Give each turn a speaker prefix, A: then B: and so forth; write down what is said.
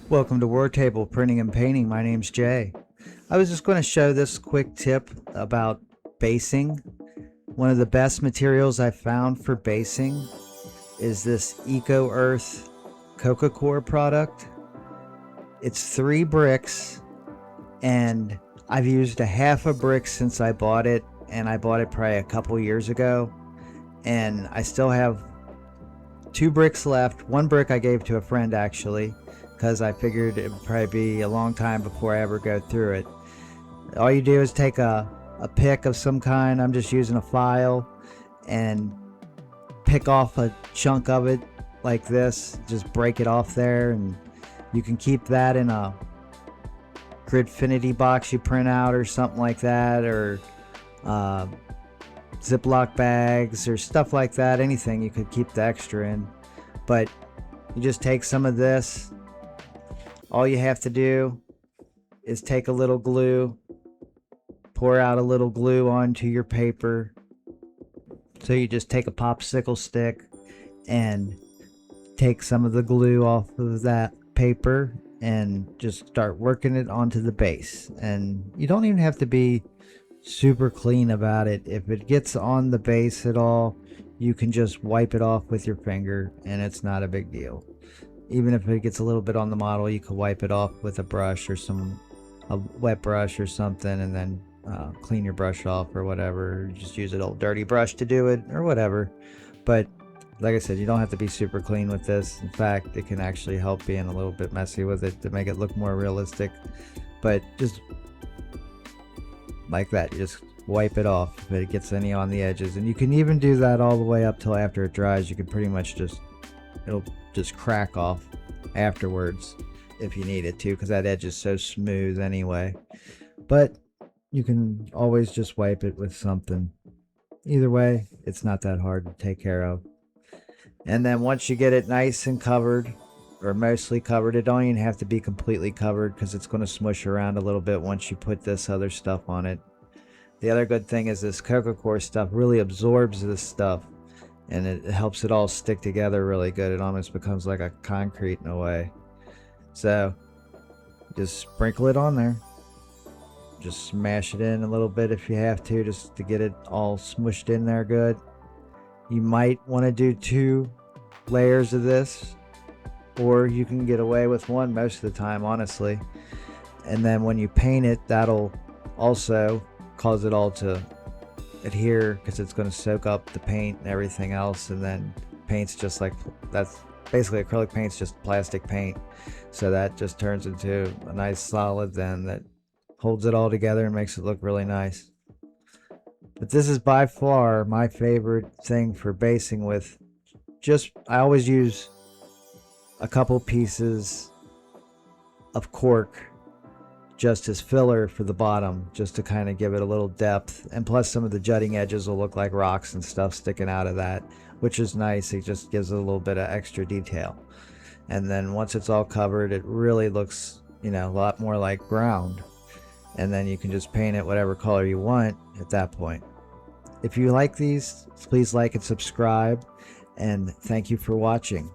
A: Welcome to War Table Printing and Painting. My name's Jay. I was just going to show this quick tip about basing. One of the best materials I found for basing is this Eco Earth Coca Coir product. It's 3 bricks, and I've used a half a brick since I bought it, and I bought it probably a couple years ago, and I still have 2 bricks left. 1 brick I gave to a friend actually, because I figured it would probably be a long time before I ever go through it. All you do is take a pick of some kind. I'm just using a file, and pick off a chunk of it like this. Just break it off there, and you can keep that in a Gridfinity box you print out or something like that, or Ziploc bags or stuff like that. Anything you could keep the extra in. But you just take some of this. All you have to do is take a little glue, pour out a little glue onto your paper. So you just take a popsicle stick and take some of the glue off of that paper and just start working it onto the base. And you don't even have to be super clean about it. If it gets on the base at all, you can just wipe it off with your finger and it's not a big deal. Even if it gets a little bit on the model, you can wipe it off with a brush or a wet brush or something, and then clean your brush off or whatever. Just use an old dirty brush to do it or whatever. But like I said, you don't have to be super clean with this. In fact, it can actually help being a little bit messy with it to make it look more realistic. But just like that, you just wipe it off if it gets any on the edges. And you can even do that all the way up till after it dries. You can pretty much it'll just crack off afterwards if you need it to, because that edge is so smooth anyway. But you can always just wipe it with something. Either way, it's not that hard to take care of. And then once you get it nice and covered, or mostly covered, it don't even have to be completely covered because it's going to smush around a little bit once you put this other stuff on it. The other good thing is this Coca Coir stuff really absorbs this stuff, and it helps it all stick together really good. It almost becomes like a concrete in a way. So just sprinkle it on there. Just smash it in a little bit if you have to, just to get it all smushed in there good. You might want to do 2 layers of this, or you can get away with 1 most of the time, honestly. And then when you paint it, that'll also cause it all to adhere, because it's going to soak up the paint and everything else. And then paint's just like, that's basically acrylic paint's just plastic paint, so that just turns into a nice solid then that holds it all together and makes it look really nice. But this is by far my favorite thing for basing with. I always use a couple pieces of cork just as filler for the bottom, just to kind of give it a little depth. And plus some of the jutting edges will look like rocks and stuff sticking out of that, which is nice. It just gives it a little bit of extra detail. And then once it's all covered, it really looks, a lot more like ground. And then you can just paint it whatever color you want at that point. If you like these, please like and subscribe, and thank you for watching.